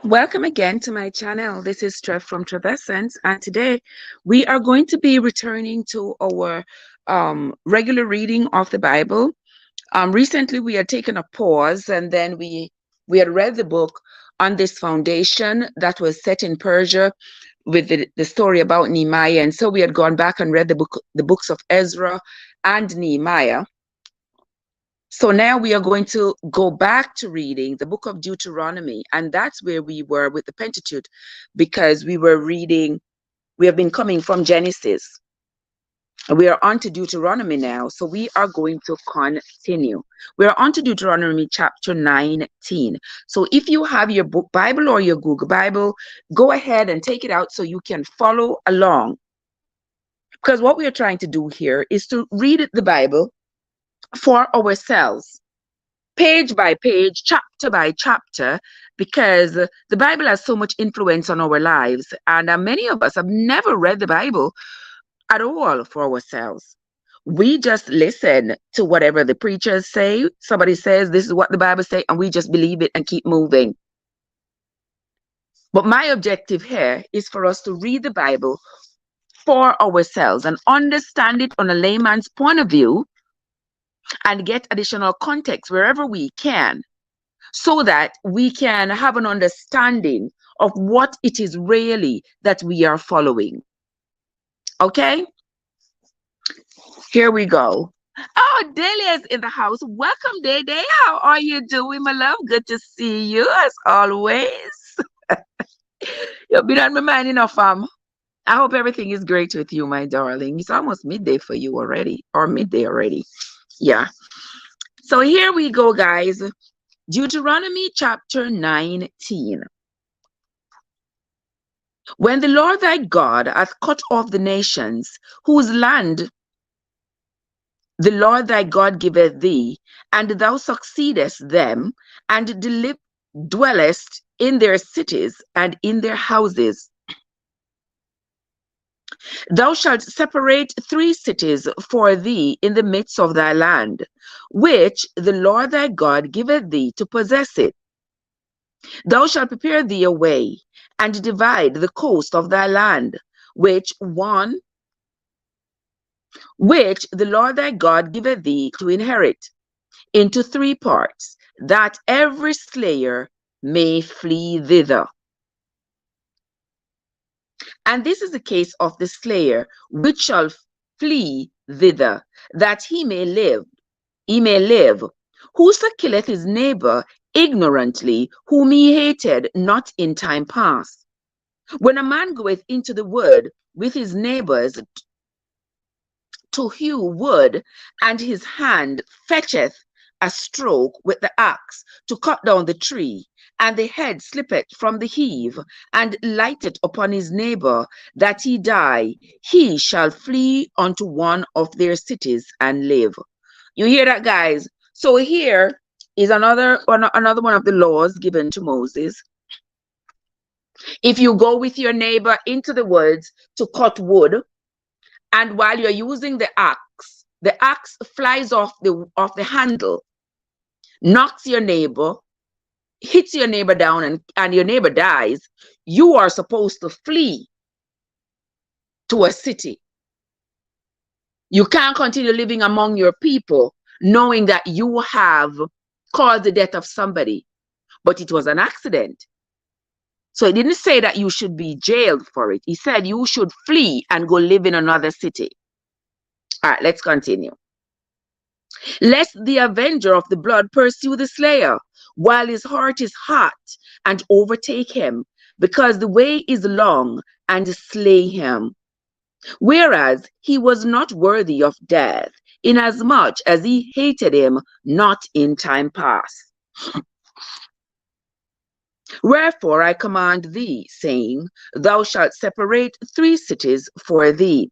Welcome again to my channel. This is Trev from Trevessence, and today we are going to be returning to our regular reading of the Bible. Recently, we had taken a pause, and then we had read the book on this foundation that was set in Persia with the story about Nehemiah, and so we had gone back and read the books of Ezra and Nehemiah. So now we are going to go back to reading the book of Deuteronomy, and that's where we were with the Pentateuch, because we have been coming from Genesis. We are on to Deuteronomy now, so we are going to continue. We are on to Deuteronomy chapter 19. So if you have your book Bible or your Google Bible, go ahead and take it out so you can follow along. Because what we are trying to do here is to read the Bible for ourselves, page by page, chapter by chapter, because the Bible has so much influence on our lives, and many of us have never read the Bible at all for ourselves. We just listen to whatever the preachers say. Somebody says this is what the Bible says, and we just believe it and keep moving. But my objective here is for us to read the Bible for ourselves and understand it on a layman's point of view, and get additional context wherever we can, so that we can have an understanding of what it is really that we are following. Okay? Here we go. Oh, Delia's in the house. Welcome, Day. How are you doing, my love? Good to see you as always. You've been on my mind enough, I hope everything is great with you, my darling. It's almost midday for you already, or midday already. Yeah. So here we go, guys. Deuteronomy chapter 19. When the Lord thy God hath cut off the nations, whose land the Lord thy God giveth thee, and thou succeedest them, and dwellest in their cities and in their houses, thou shalt separate 3 cities for thee in the midst of thy land, which the Lord thy God giveth thee to possess it. Thou shalt prepare thee a way, and divide the coast of thy land, which the Lord thy God giveth thee to inherit, into 3 parts, that every slayer may flee thither. And this is the case of the slayer, which shall flee thither, that he may live. Whoso killeth his neighbor ignorantly, whom he hated not in time past. When a man goeth into the wood with his neighbors to hew wood, and his hand fetcheth a stroke with the axe to cut down the tree, and the head slippeth from the heave, and lighteth upon his neighbor, that he die, he shall flee unto one of their cities and live. You hear that, guys? So here is another one of the laws given to Moses. If you go with your neighbor into the woods to cut wood, and while you're using the axe flies off the handle, knocks your neighbor, hits your neighbor down, and your neighbor dies, you are supposed to flee to a city. You can't continue living among your people knowing that you have caused the death of somebody, but it was an accident. So it didn't say that you should be jailed for it. He said you should flee and go live in another city. All right, let's continue. Lest the avenger of the blood pursue the slayer, while his heart is hot, and overtake him, because the way is long, and slay him. Whereas he was not worthy of death, inasmuch as he hated him not in time past. Wherefore I command thee, saying, thou shalt separate 3 cities for thee.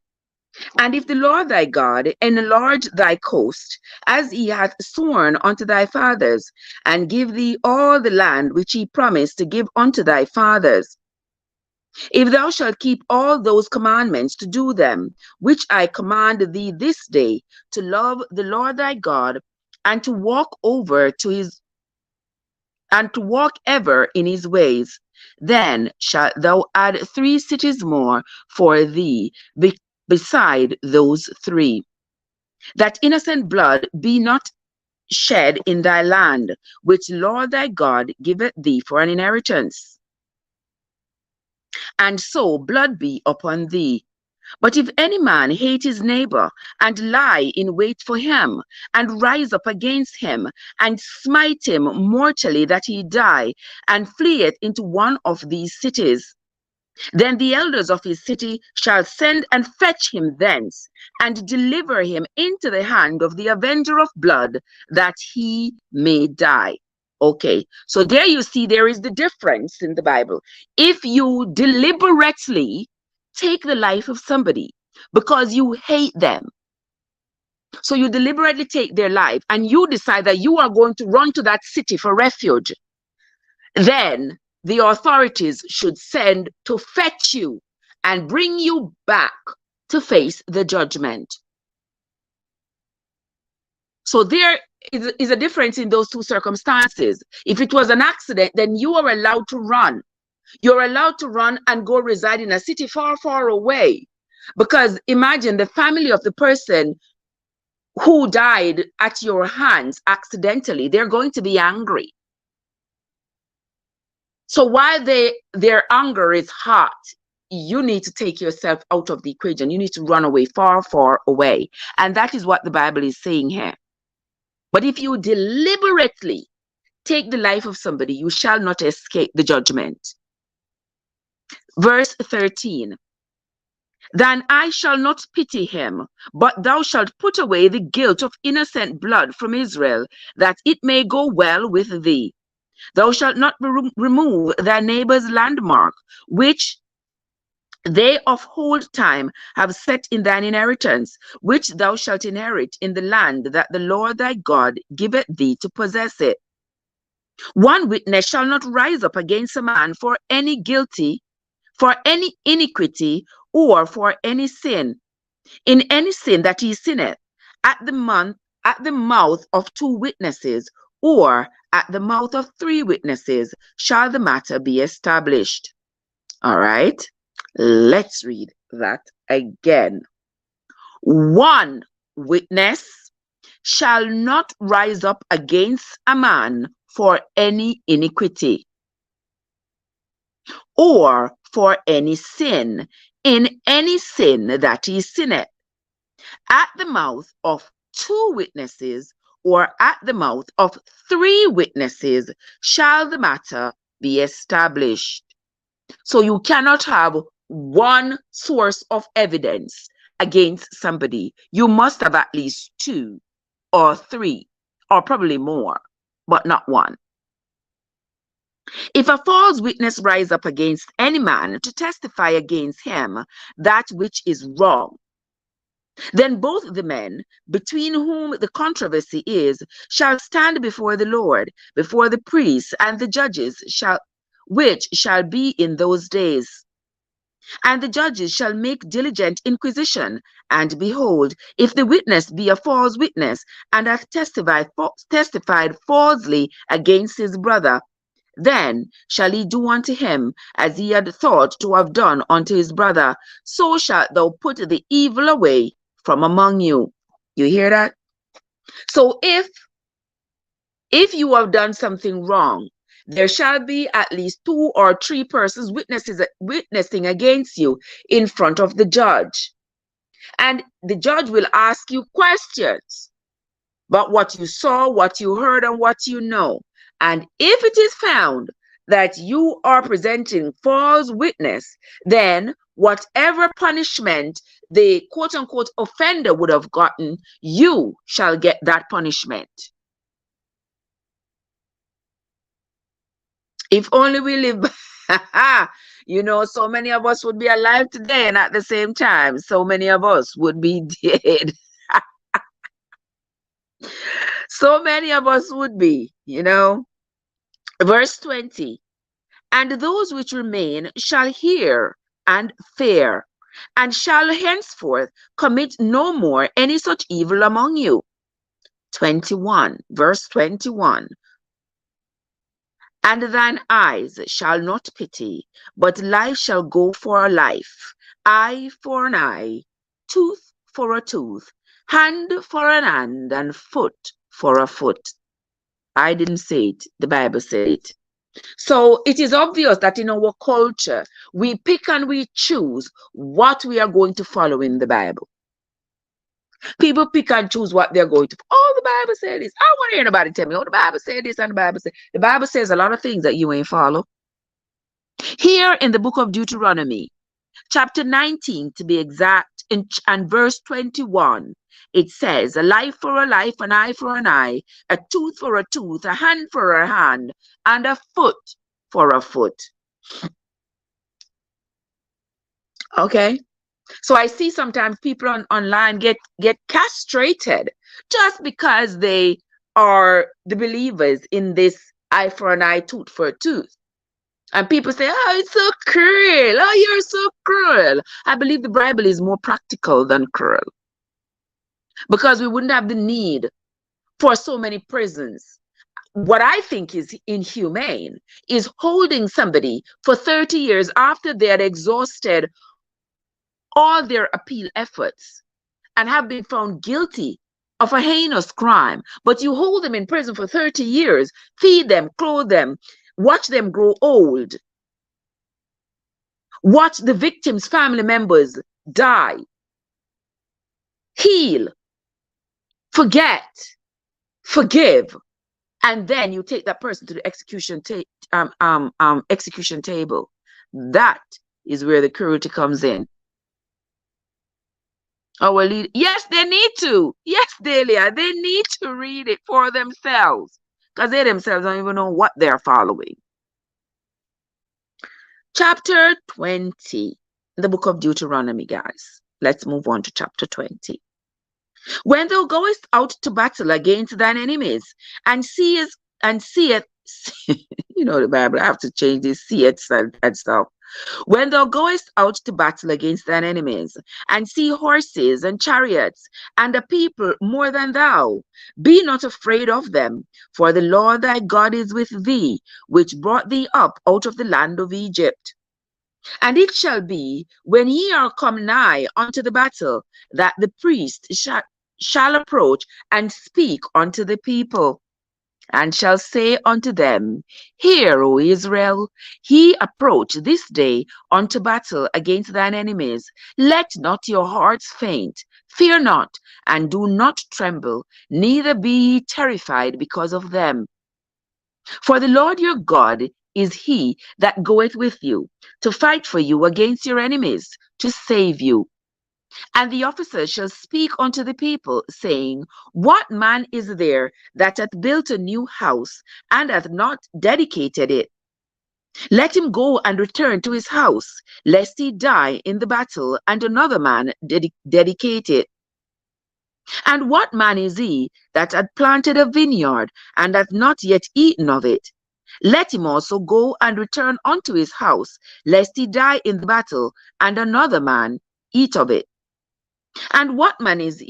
And if the Lord thy God enlarge thy coast, as he hath sworn unto thy fathers, and give thee all the land which he promised to give unto thy fathers, if thou shalt keep all those commandments to do them, which I command thee this day, to love the Lord thy God, and to walk ever in his ways, Then shalt thou add 3 cities more for thee beside those 3, that innocent blood be not shed in thy land, which Lord thy God giveth thee for an inheritance. And so blood be upon thee. But if any man hate his neighbor, and lie in wait for him, and rise up against him, and smite him mortally that he die, and fleeth into one of these cities, then the elders of his city shall send and fetch him thence, and deliver him into the hand of the avenger of blood, that he may die. Okay, so there you see there is the difference in the Bible. If you deliberately take the life of somebody because you hate them, so you deliberately take their life and you decide that you are going to run to that city for refuge, then the authorities should send to fetch you and bring you back to face the judgment. So there is a difference in those two circumstances. If it was an accident, then you are allowed to run. You're allowed to run and go reside in a city far, far away. Because imagine the family of the person who died at your hands accidentally, they're going to be angry. So while their anger is hot, you need to take yourself out of the equation. You need to run away, far, far away. And that is what the Bible is saying here. But if you deliberately take the life of somebody, you shall not escape the judgment. Verse 13. Then I shall not pity him, but thou shalt put away the guilt of innocent blood from Israel, that it may go well with thee. Thou shalt not remove thy neighbor's landmark, which they of old time have set in thine inheritance, which thou shalt inherit in the land that the Lord thy God giveth thee to possess it. One witness shall not rise up against a man for any iniquity, or for any sin, in any sin that he sinneth, at the mouth of 2 witnesses, or at the mouth of 3 witnesses, shall the matter be established. All right, let's read that again. One witness shall not rise up against a man for any iniquity, or for any sin, in any sin that he sinneth, at the mouth of 2 witnesses, or at the mouth of 3 witnesses, shall the matter be established. So you cannot have one source of evidence against somebody. You must have at least 2 or 3, or probably more, but not one. If a false witness rise up against any man to testify against him that which is wrong, then both the men between whom the controversy is shall stand before the Lord, before the priests and the judges, which shall be in those days. And the judges shall make diligent inquisition, and behold, if the witness be a false witness, and hath testified falsely against his brother, then shall he do unto him as he had thought to have done unto his brother. So shalt thou put the evil away from among you. You hear that? So if you have done something wrong, there shall be at least 2 or 3 persons witnessing against you in front of the judge. And the judge will ask you questions about what you saw, what you heard, and what you know. And if it is found that you are presenting false witness, then whatever punishment the quote-unquote offender would have gotten, you shall get that punishment. If only we live, you know, so many of us would be alive today, and at the same time, so many of us would be dead. So many of us would be, you know. Verse 20, and those which remain shall hear and fear, and shall henceforth commit no more any such evil among you. 21, verse 21. And thine eyes shall not pity, but life shall go for a life, eye for an eye, tooth for a tooth, hand for an hand, and foot for a foot. I didn't say it, the Bible said it. So it is obvious that in our culture, we pick and we choose what we are going to follow in the Bible. People pick and choose what they're going to. Oh, the Bible said this. I don't want to hear anybody tell me, oh, the Bible said this and the Bible said. The Bible says a lot of things that you ain't follow. Here in the book of Deuteronomy, chapter 19 to be exact, and verse 21, it says, a life for a life, an eye for an eye, a tooth for a tooth, a hand for a hand, and a foot for a foot. Okay? So I see sometimes people online get castrated just because they are the believers in this eye for an eye, tooth for a tooth. And people say, oh, it's so cruel. Oh, you're so cruel. I believe the Bible is more practical than cruel, because we wouldn't have the need for so many prisons. What I think is inhumane is holding somebody for 30 years after they had exhausted all their appeal efforts and have been found guilty of a heinous crime, but you hold them in prison for 30 years, feed them, clothe them, watch them grow old, watch the victims' family members die, heal, forget, forgive, and then you take that person to the execution table. That is where the cruelty comes in. Our lead, yes, they need to. Yes, Delia, they need to read it for themselves, because they themselves don't even know what they're following. Chapter 20, the book of Deuteronomy, guys. Let's move on to chapter 20. When thou goest out to battle against thine enemies, and seest, you know the Bible, I have to change this, seest and stuff. When thou goest out to battle against thine enemies, and see horses and chariots, and a people more than thou, be not afraid of them, for the Lord thy God is with thee, which brought thee up out of the land of Egypt. And it shall be, when ye are come nigh unto the battle, that the priest shall approach and speak unto the people, and shall say unto them, Hear, O Israel, he approach this day unto battle against thine enemies. Let not your hearts faint, fear not, and do not tremble, neither be ye terrified because of them. For the Lord your God is he that goeth with you, to fight for you against your enemies, to save you. And the officers shall speak unto the people, saying, What man is there that hath built a new house, and hath not dedicated it? Let him go and return to his house, lest he die in the battle, and another man dedicate it. And what man is he that hath planted a vineyard, and hath not yet eaten of it? Let him also go and return unto his house, lest he die in the battle, and another man eat of it. And what man is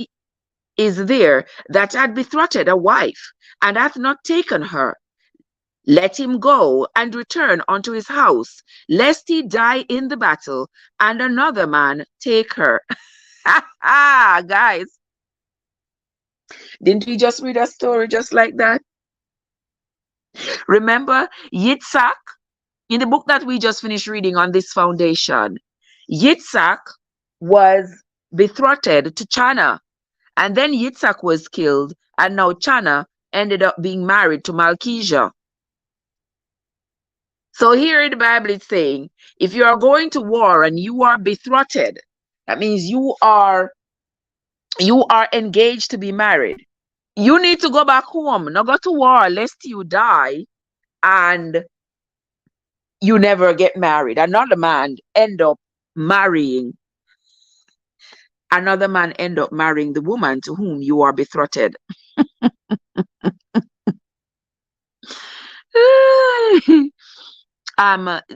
there that hath betrothed a wife, and hath not taken her? Let him go and return unto his house, lest he die in the battle, and another man take her. Guys, didn't we just read a story just like that? Remember Yitzhak, in the book that we just finished reading on this foundation, Yitzhak was betrothed to Chana, and then Yitzhak was killed, and now Chana ended up being married to Malchijah. So here in the Bible it's saying, if you are going to war and you are betrothed, that means you are engaged to be married. You need to go back home, not go to war, lest you die and you never get married. Another man end up marrying the woman to whom you are betrothed.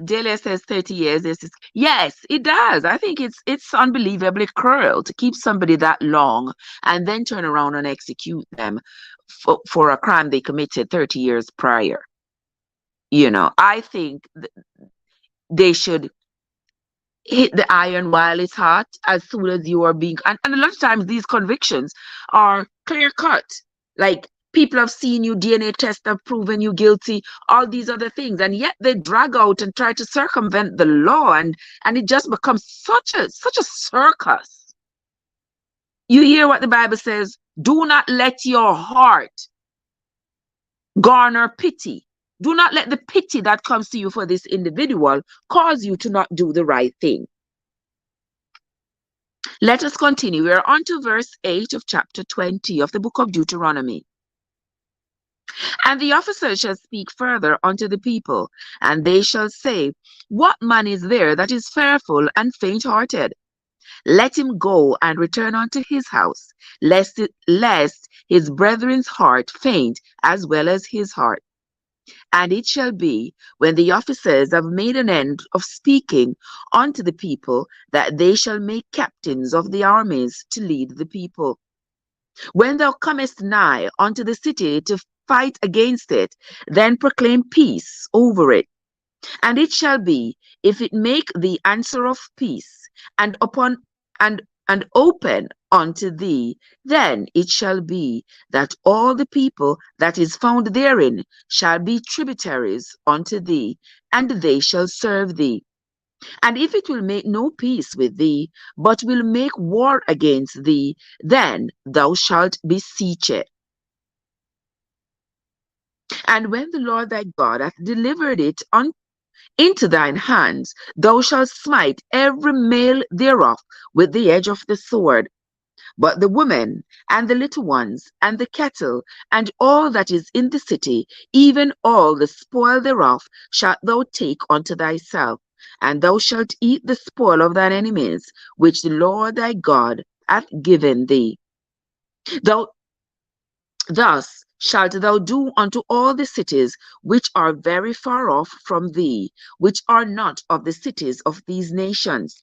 Delia says 30 years. Yes, it does. I think it's unbelievably cruel to keep somebody that long and then turn around and execute them for a crime they committed 30 years prior. I think they should hit the iron while it's hot as soon as you are being, and a lot of times these convictions are clear cut. Like, people have seen you, DNA tests have proven you guilty, all these other things, and yet they drag out and try to circumvent the law, and it just becomes such a circus. You hear what the Bible says: do not let your heart garner pity. Do not let the pity that comes to you for this individual cause you to not do the right thing. Let us continue. We are on to verse 8 of chapter 20 of the book of Deuteronomy. And the officers shall speak further unto the people, and they shall say, what man is there that is fearful and faint-hearted? Let him go and return unto his house, lest his brethren's heart faint as well as his heart. And it shall be, when the officers have made an end of speaking unto the people, that they shall make captains of the armies to lead the people. When thou comest nigh unto the city to fight against it, then proclaim peace over it. And it shall be, if it make the answer of peace, and open unto thee, then it shall be that all the people that is found therein shall be tributaries unto thee, and they shall serve thee. And if it will make no peace with thee, but will make war against thee, then thou shalt beseech it. And when the Lord thy God hath delivered it into thine hands, thou shalt smite every male thereof with the edge of the sword. But the women, and the little ones, and the cattle, and all that is in the city, even all the spoil thereof, shalt thou take unto thyself, and thou shalt eat the spoil of thine enemies, which the Lord thy God hath given thee. Thus shalt thou do unto all the cities which are very far off from thee, which are not of the cities of these nations,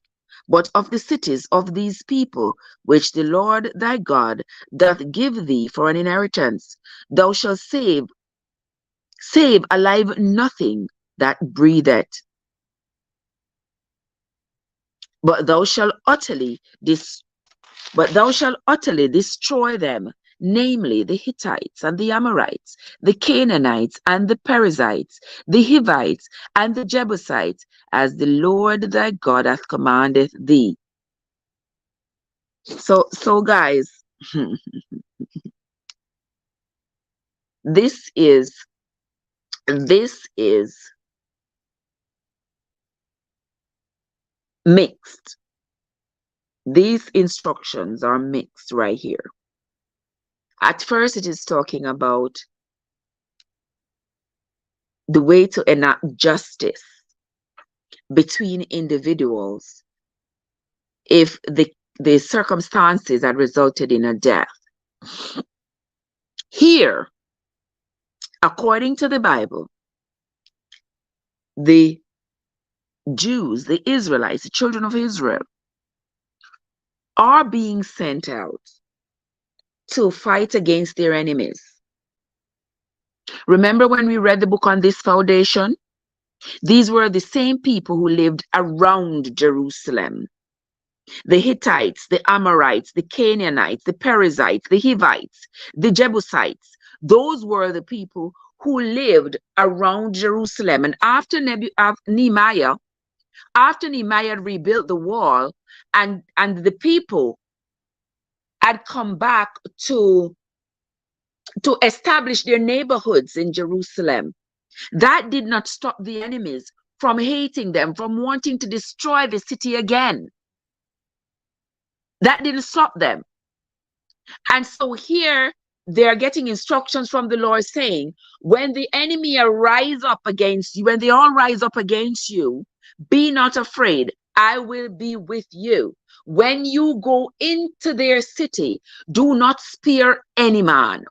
but of the cities of these people, which the Lord thy God doth give thee for an inheritance. Thou shalt save alive nothing that breatheth, but thou shalt utterly destroy them, namely the Hittites and the Amorites, the Canaanites and the Perizzites, the Hivites and the Jebusites, as the Lord thy God hath commanded thee. So guys, this is mixed. These instructions are mixed right here. At first, it is talking about the way to enact justice between individuals if the circumstances had resulted in a death. Here, according to the Bible, the Jews, the Israelites, the children of Israel, are being sent out to fight against their enemies. Remember when we read the book on this foundation? These were the same people who lived around Jerusalem. The Hittites, the Amorites, the Canaanites, the Perizzites, the Hivites, the Jebusites. Those were the people who lived around Jerusalem. And after Nehemiah had rebuilt the wall, and the people had come back to establish their neighborhoods in Jerusalem, that did not stop the enemies from hating them, from wanting to destroy the city again. That didn't stop them. And so here they're getting instructions from the Lord saying, when the enemy rise up against you, when they all rise up against you, be not afraid. I will be with you. When you go into their city, do not spare any man.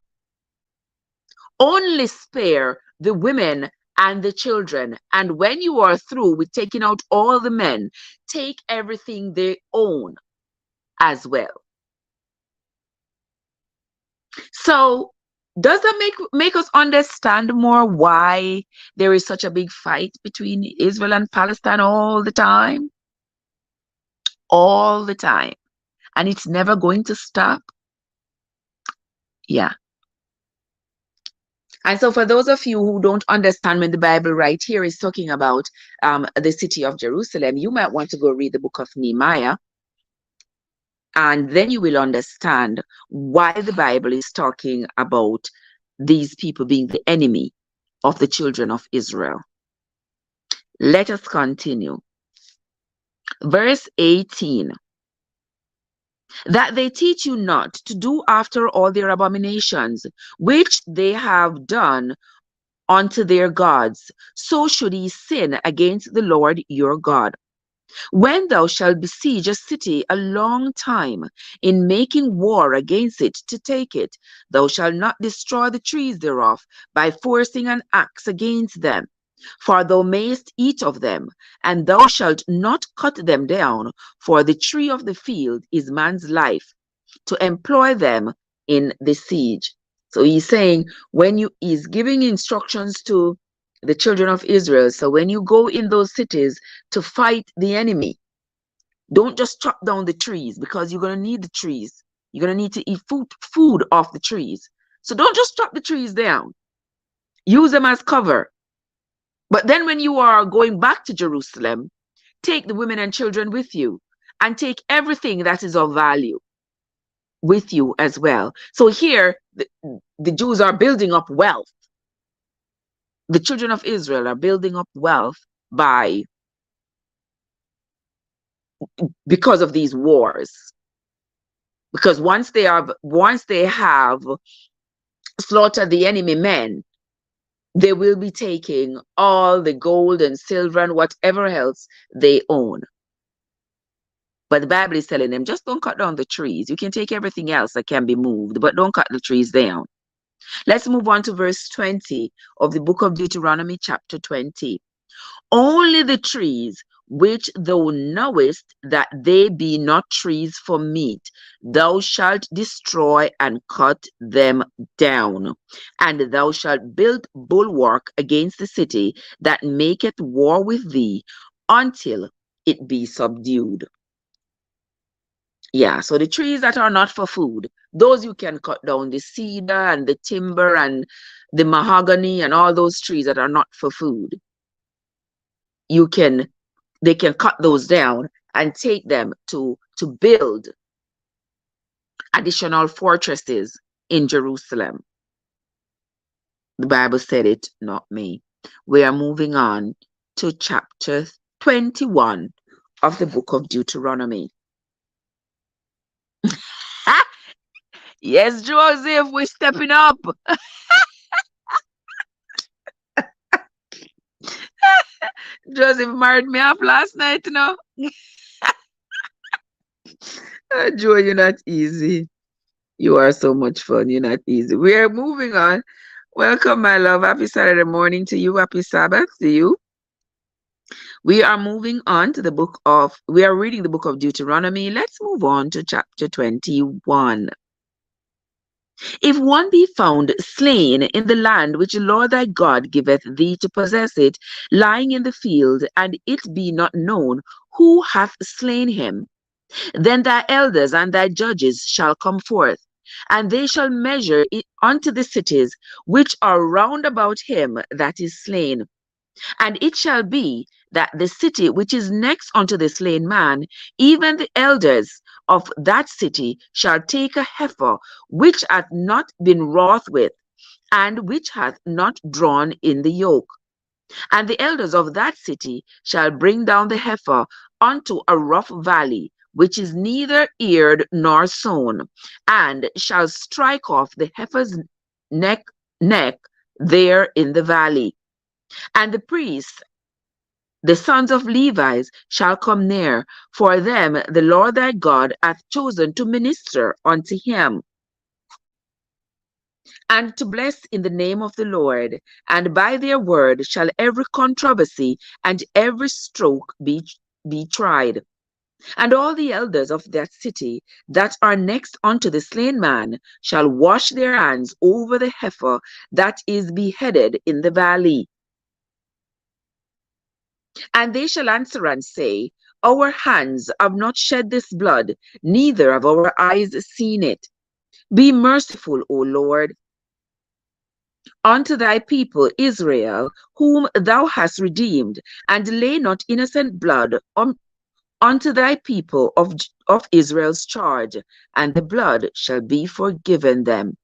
Only spare the women and the children. And when you are through with taking out all the men, take everything they own as well. So Does that make us understand more why there is such a big fight between Israel and Palestine all the time? All the time. And it's never going to stop? Yeah. And so for those of you who don't understand when the Bible right here is talking about the city of Jerusalem, you might want to go read the book of Nehemiah. And then you will understand why the Bible is talking about these people being the enemy of the children of Israel. Let us continue. Verse 18. That they teach you not to do after all their abominations, which they have done unto their gods, so should ye sin against the Lord your God. When thou shalt besiege a city a long time, in making war against it to take it, thou shalt not destroy the trees thereof by forcing an axe against them. For thou mayest eat of them, and thou shalt not cut them down, for the tree of the field is man's life, to employ them in the siege. So he's saying, he's giving instructions to the children of Israel. So when you go in those cities to fight the enemy, don't just chop down the trees, because you're going to need the trees. You're going to need to eat food off the trees. So don't just chop the trees down. Use them as cover. But then when you are going back to Jerusalem, take the women and children with you, and take everything that is of value with you as well. So here, the Jews are building up wealth. The children of Israel are building up wealth because of these wars. Because once they have slaughtered the enemy men, they will be taking all the gold and silver and whatever else they own. But the Bible is telling them, just don't cut down the trees. You can take everything else that can be moved, but don't cut the trees down. Let's move on to verse 20 of the book of Deuteronomy, chapter 20. Only the trees which thou knowest that they be not trees for meat, thou shalt destroy and cut them down. And thou shalt build bulwark against the city that maketh war with thee, until it be subdued. Yeah, so the trees that are not for food, those you can cut down, the cedar and the timber and the mahogany and all those trees that are not for food. They can cut those down and take them to build additional fortresses in Jerusalem. The Bible said it, not me. We are moving on to chapter 21 of the book of Deuteronomy. Yes, Joseph, we're stepping up. Joseph married me up last night, you know. Joe, you're not easy. You are so much fun. You're not easy. We are moving on. Welcome, my love. Happy Saturday morning to you. Happy Sabbath to you. We are moving on to we are reading the book of Deuteronomy. Let's move on to chapter 21. If one be found slain in the land which the Lord thy God giveth thee to possess it, lying in the field, and it be not known who hath slain him, then thy elders and thy judges shall come forth, and they shall measure it unto the cities which are round about him that is slain. And it shall be that the city which is next unto the slain man, even the elders of that city shall take a heifer which hath not been wrought with, and which hath not drawn in the yoke. And the elders of that city shall bring down the heifer unto a rough valley, which is neither eared nor sown, and shall strike off the heifer's neck there in the valley. And the priests, the sons of Levi, shall come near, for them the Lord thy God hath chosen to minister unto him, and to bless in the name of the Lord. And by their word shall every controversy and every stroke be tried. And all the elders of that city that are next unto the slain man shall wash their hands over the heifer that is beheaded in the valley. And they shall answer and say, Our hands have not shed this blood, neither have our eyes seen it. Be merciful, O Lord, unto thy people Israel, whom thou hast redeemed, and lay not innocent blood unto thy people of Israel's charge, and the blood shall be forgiven them.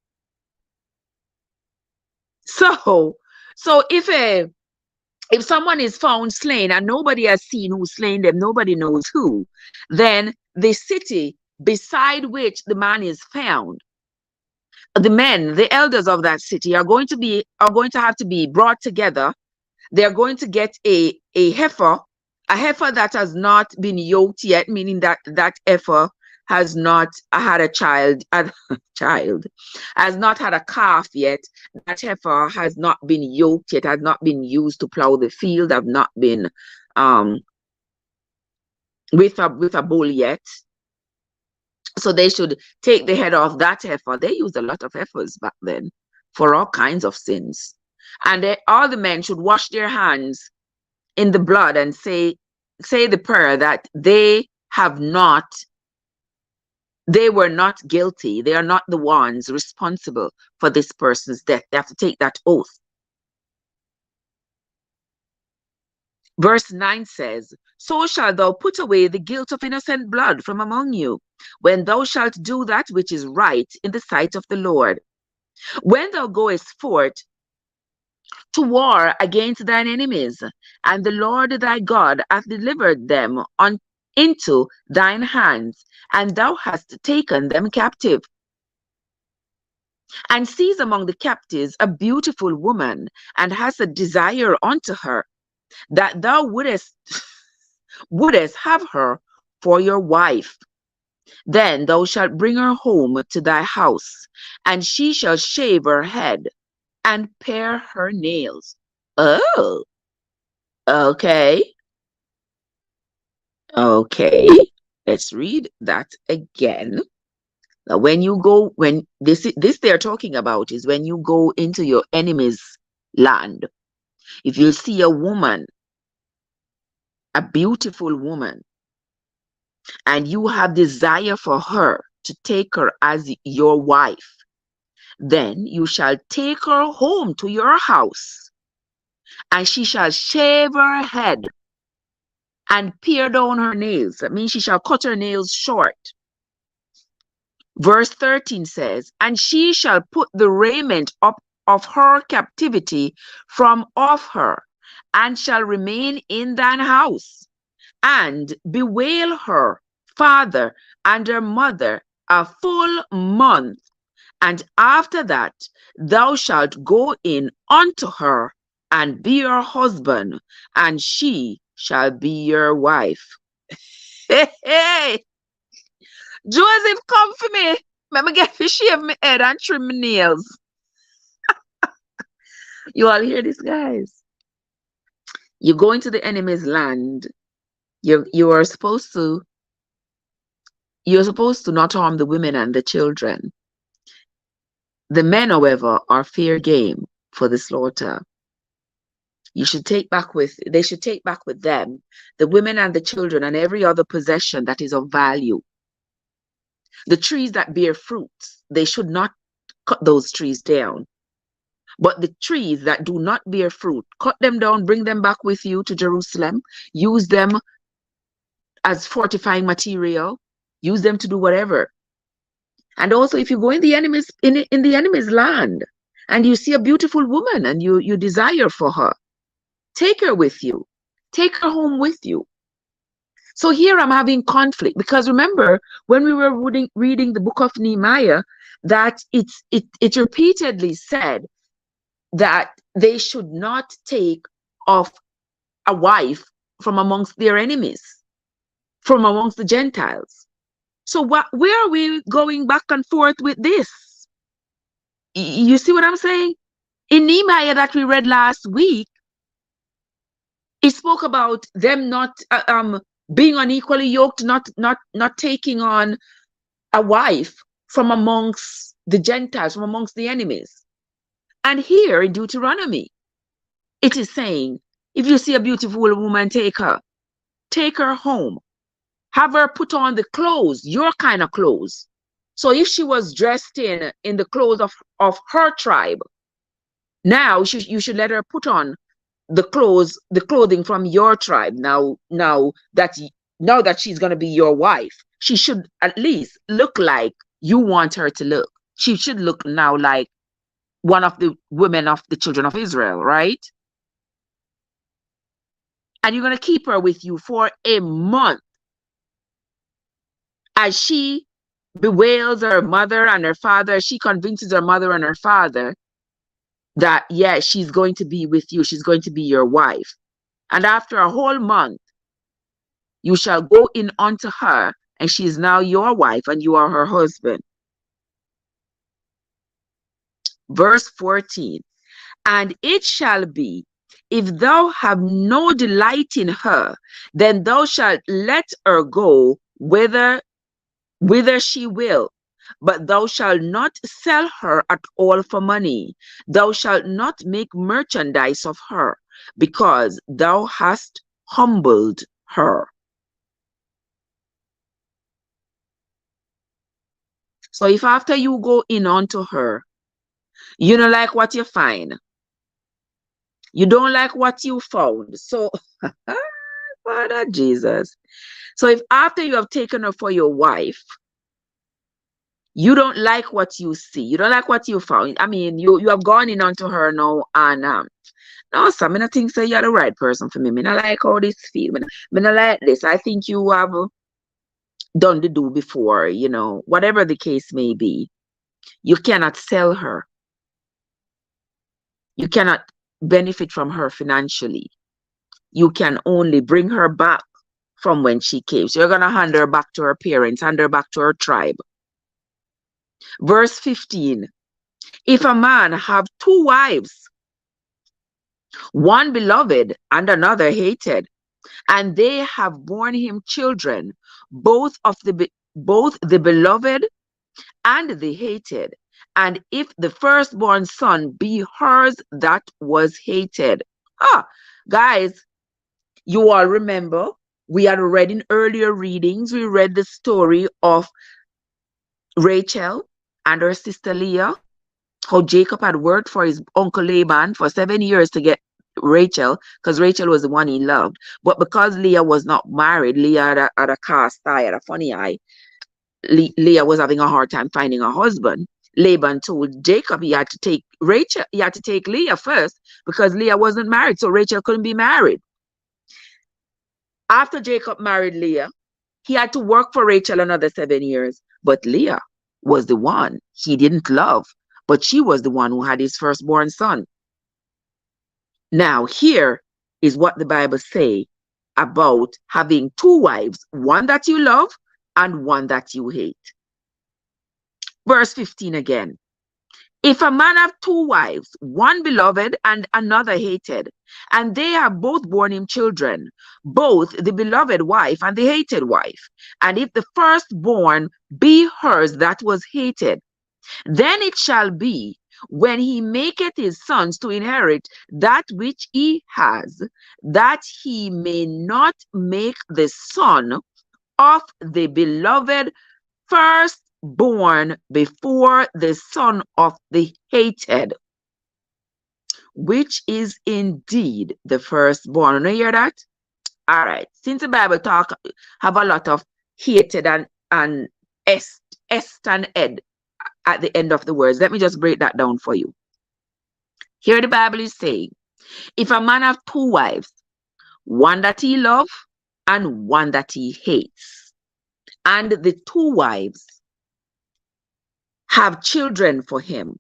So if someone is found slain and nobody has seen who slain them, nobody knows who, then the city beside which the man is found, the elders of that city are going to have to be brought together. They're going to get a heifer that has not been yoked yet, meaning that heifer has not had a child, has not had a calf yet. That heifer has not been yoked yet, has not been used to plow the field, have not been with a bull yet. So they should take the head off that heifer. They used a lot of heifers back then for all kinds of sins. And all the men should wash their hands in the blood and say the prayer that they were not guilty. They are not the ones responsible for this person's death. They have to take that oath. Verse 9 says, So shalt thou put away the guilt of innocent blood from among you, when thou shalt do that which is right in the sight of the Lord. When thou goest forth to war against thine enemies, and the Lord thy God hath delivered them into thine hands, and thou hast taken them captive, and seized among the captives a beautiful woman, and hast a desire unto her, that thou wouldest have her for your wife. Then thou shalt bring her home to thy house, and she shall shave her head and pare her nails. Oh, okay. Okay, let's read that again. Now, when this they're talking about is when you go into your enemy's land. If you see a woman, a beautiful woman, and you have desire for her to take her as your wife, then you shall take her home to your house, and she shall shave her head and pare down her nails. That means she shall cut her nails short. Verse 13 says, And she shall put the raiment up of her captivity from off her, and shall remain in thine house, and bewail her father and her mother a full month. And after that thou shalt go in unto her, and be her husband, and she shall be your wife. Hey, Joseph, come for me. Let me get to shave my head and trim my nails. You all hear this, guys? You go into the enemy's land. You're supposed to not harm the women and the children. The men, however, are fair game for the slaughter. They should take back with them the women and the children and every other possession that is of value. The trees that bear fruits, they should not cut those trees down. But the trees that do not bear fruit, cut them down, bring them back with you to Jerusalem, use them as fortifying material, use them to do whatever. And also, if you go in the enemy's land and you see a beautiful woman and you desire for her, take her with you, take her home with you. So here I'm having conflict, because remember when we were reading the book of Nehemiah, that it repeatedly said that they should not take off a wife from amongst their enemies, from amongst the Gentiles. So where are we going back and forth with this? You see what I'm saying? In Nehemiah that we read last week, it spoke about them not being unequally yoked, not taking on a wife from amongst the Gentiles, from amongst the enemies. And here in Deuteronomy, it is saying, if you see a beautiful woman, take her home, have her put on the clothes, your kind of clothes. So if she was dressed in the clothes of her tribe, now you should let her put on the clothing from your tribe. Now that she's going to be your wife, she should at least look like you want her to look. She should look now like one of the women of the children of Israel, right? And you're going to keep her with you for a month as she bewails her mother and her father. She convinces her mother and her father that, yes, she's going to be with you. She's going to be your wife. And after a whole month, you shall go in unto her, and she is now your wife, and you are her husband. Verse 14. And it shall be, if thou have no delight in her, then thou shalt let her go whither she will. But thou shalt not sell her at all for money. Thou shalt not make merchandise of her, because thou hast humbled her. So if after you go in unto her, you don't like what you find, you don't like what you found. So, Father Jesus. So if after you have taken her for your wife, you don't like what you see, you don't like what you found. I mean, you have gone in unto her now, and no, so I think so you're the right person for me. I like how this feel. I like this. I think you have done the do before, whatever the case may be. You cannot sell her. You cannot benefit from her financially. You can only bring her back from when she came. So you're going to hand her back to her parents, hand her back to her tribe. Verse 15. If a man have two wives, one beloved and another hated, and they have borne him children, both the beloved and the hated, and if the firstborn son be hers that was hated. Guys, you all remember, we had read in earlier readings, we read the story of Rachel and her sister Leah, how Jacob had worked for his uncle Laban for 7 years to get Rachel, because Rachel was the one he loved. But because Leah was not married, Leah had a cast eye, had a funny eye. Leah was having a hard time finding a husband. Laban told Jacob he had to take Rachel, he had to take Leah first because Leah wasn't married, so Rachel couldn't be married. After Jacob married Leah, he had to work for Rachel another 7 years, but Leah was the one he didn't love, but she was the one who had his firstborn son. Now, here is what the Bible says about having two wives, one that you love and one that you hate. Verse 15 again. If a man have two wives, one beloved and another hated, and they have both borne him children, both the beloved wife and the hated wife, and if the firstborn be hers that was hated, then it shall be, when he maketh his sons to inherit that which he has, that he may not make the son of the beloved firstborn before the son of the hated, which is indeed the firstborn. You hear that? All right. Since the Bible have a lot of hated and est and ed at the end of the words, let me just break that down for you. Here the Bible is saying, if a man have two wives, one that he loves and one that he hates, and the two wives have children for him,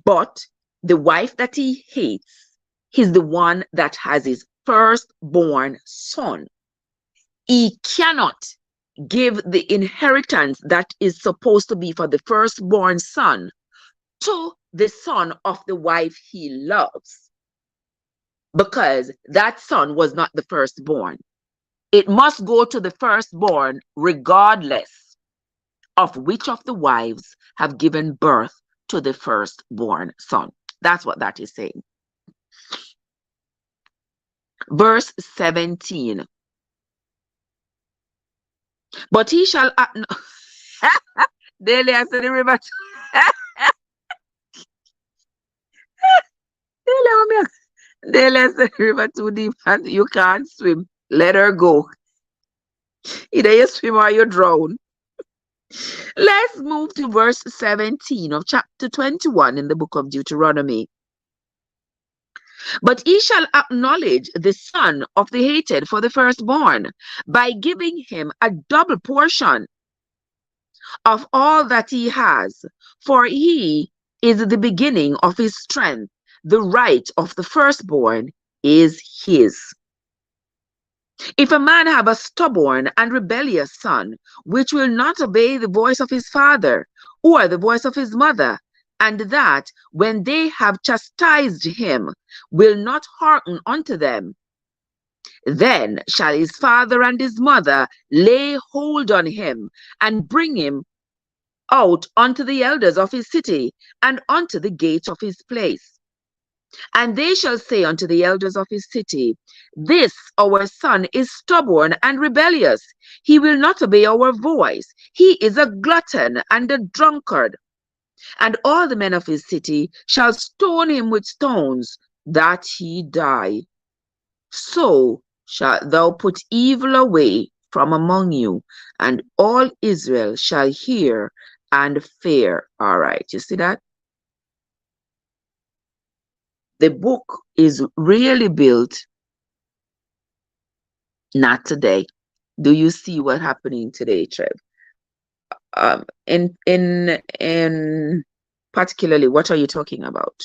but the wife that he hates is the one that has his firstborn son, he cannot give the inheritance that is supposed to be for the firstborn son to the son of the wife he loves, because that son was not the firstborn. It must go to the firstborn, regardless of which of the wives have given birth to the firstborn son. That's what that is saying. Verse 17. But he shall daily as the river. Daily as the river too deep and you can't swim. Let her go. Either you swim or you drown. Let's move to verse 17 of chapter 21 in the book of Deuteronomy. But he shall acknowledge the son of the hated for the firstborn by giving him a double portion of all that he has, for he is the beginning of his strength. The right of the firstborn is his. If a man have a stubborn and rebellious son, which will not obey the voice of his father or the voice of his mother, and that, when they have chastised him, will not hearken unto them, then shall his father and his mother lay hold on him, and bring him out unto the elders of his city, and unto the gate of his place. And they shall say unto the elders of his city, This our son is stubborn and rebellious. He will not obey our voice. He is a glutton and a drunkard. And all the men of his city shall stone him with stones, that he die. So shalt thou put evil away from among you, and all Israel shall hear and fear. All right, you see that? The book is really built not today. Do you see what's happening today, Trev? In particularly, what are you talking about?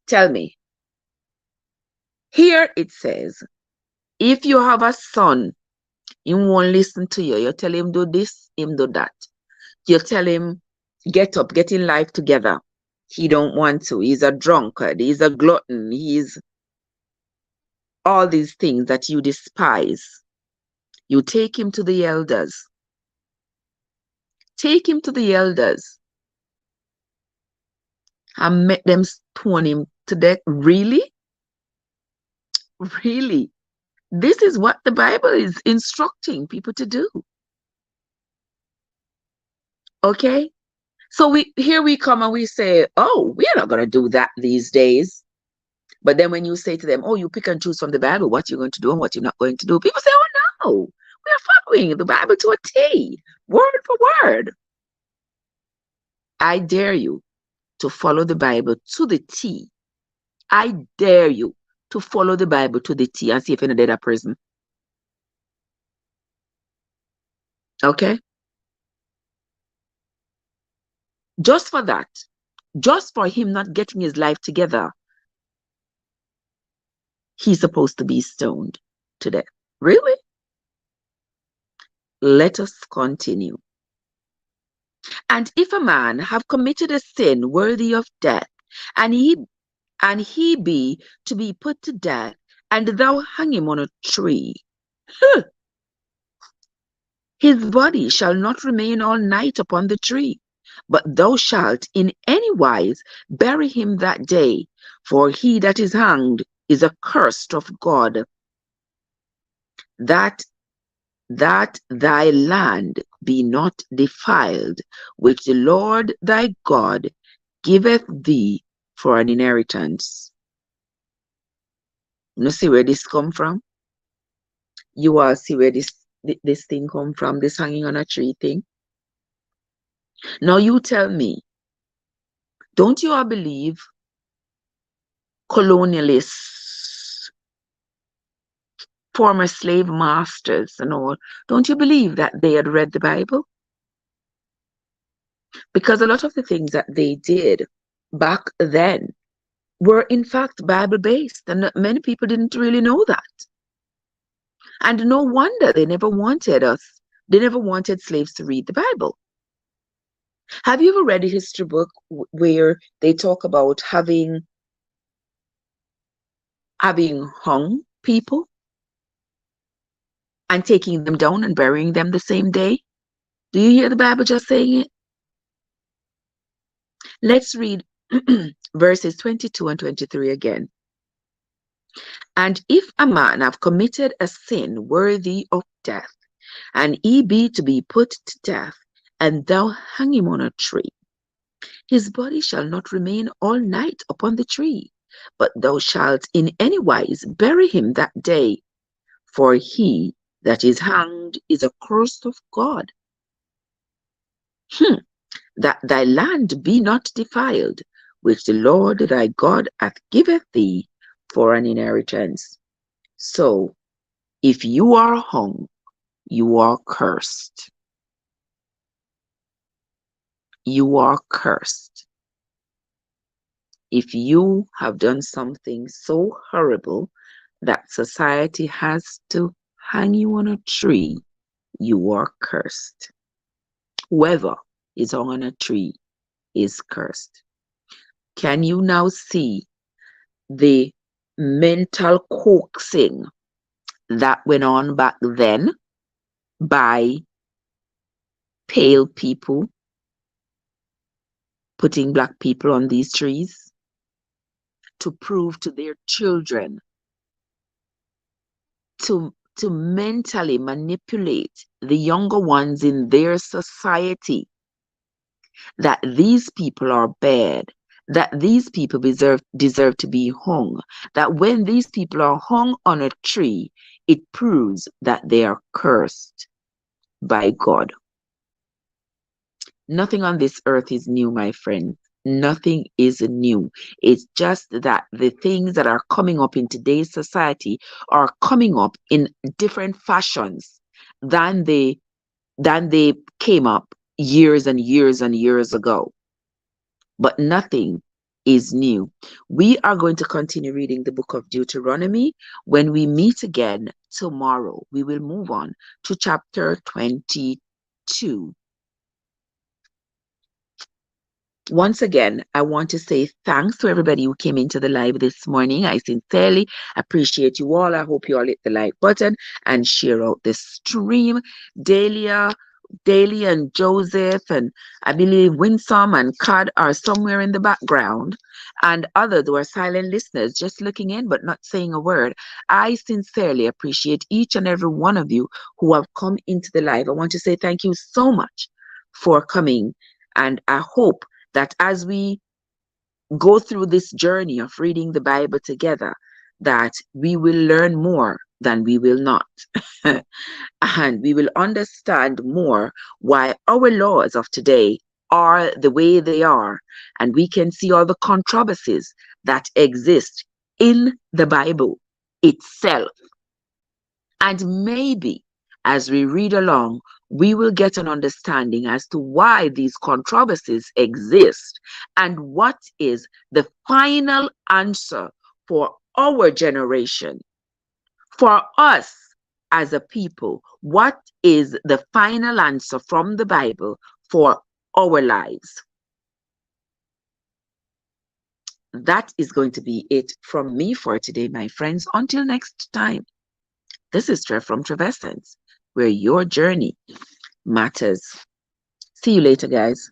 Tell me. Here it says, if you have a son, he won't listen to you. You tell him do this, him do that. You tell him get up, get in life together. He don't want to. He's a drunkard. He's a glutton. He's all these things that you despise. You take him to the elders. Take him to the elders and make them stone him to death. Really? Really? This is what the Bible is instructing people to do. Okay? So here we come and we say, oh, we're not going to do that these days. But then when you say to them, oh, you pick and choose from the Bible what you're going to do and what you're not going to do, people say, oh, no, we're following the Bible to a T, word for word. I dare you to follow the Bible to the T. I dare you to follow the Bible to the T and see if you're dead at prison. Okay? Just for that, just for him not getting his life together, he's supposed to be stoned to death. Really? Let us continue. And if a man have committed a sin worthy of death, and he be to be put to death, and thou hang him on a tree, his body shall not remain all night upon the tree, but thou shalt in any wise bury him that day, for he that is hanged is accursed of God, that thy land be not defiled, which the Lord thy God giveth thee for an inheritance. You see where this come from? You all see where this thing come from, this hanging on a tree thing? Now you tell me, don't you all believe colonialists, former slave masters and all, don't you believe that they had read the Bible? Because a lot of the things that they did back then were in fact Bible-based, and many people didn't really know that. And no wonder they never wanted slaves to read the Bible. Have you ever read a history book where they talk about having hung people? and taking them down and burying them the same day? Do you hear the Bible just saying it? Let's read verses 22 and 23 again. And if a man have committed a sin worthy of death, and he be to be put to death, and thou hang him on a tree, his body shall not remain all night upon the tree, but thou shalt in any wise bury him that day, for he that is hanged is accursed of God. That thy land be not defiled, which the Lord thy God hath given thee for an inheritance. So, if you are hung, you are cursed. You are cursed. If you have done something so horrible that society has to hang you on a tree, you are cursed. Whoever is hung on a tree is cursed. Can you now see the mental coaxing that went on back then by pale people putting black people on these trees to prove to their children, to mentally manipulate the younger ones in their society that these people are bad, that these people deserve to be hung, that when these people are hung on a tree, it proves that they are cursed by God. Nothing on this earth is new, my friend. Nothing is new. It's just that the things that are coming up in today's society are coming up in different fashions than they came up years and years and years ago. But nothing is new. We are going to continue reading the book of Deuteronomy. When we meet again tomorrow, we will move on to chapter 22. Once again, I want to say thanks to everybody who came into the live this morning. I sincerely appreciate you all. I hope you all hit the like button and share out the stream. Dalia and Joseph, and I believe Winsome and Cod are somewhere in the background, and others who are silent listeners, just looking in but not saying a word. I sincerely appreciate each and every one of you who have come into the live. I want to say thank you so much for coming, and I hope that as we go through this journey of reading the Bible together, that we will learn more than we will not. And we will understand more why our laws of today are the way they are. And we can see all the controversies that exist in the Bible itself. And maybe as we read along, we will get an understanding as to why these controversies exist and what is the final answer for our generation. For us as a people, what is the final answer from the Bible for our lives? That is going to be it from me for today, my friends. Until next time, this is Trev from Trevessence, where your journey matters. See you later, guys.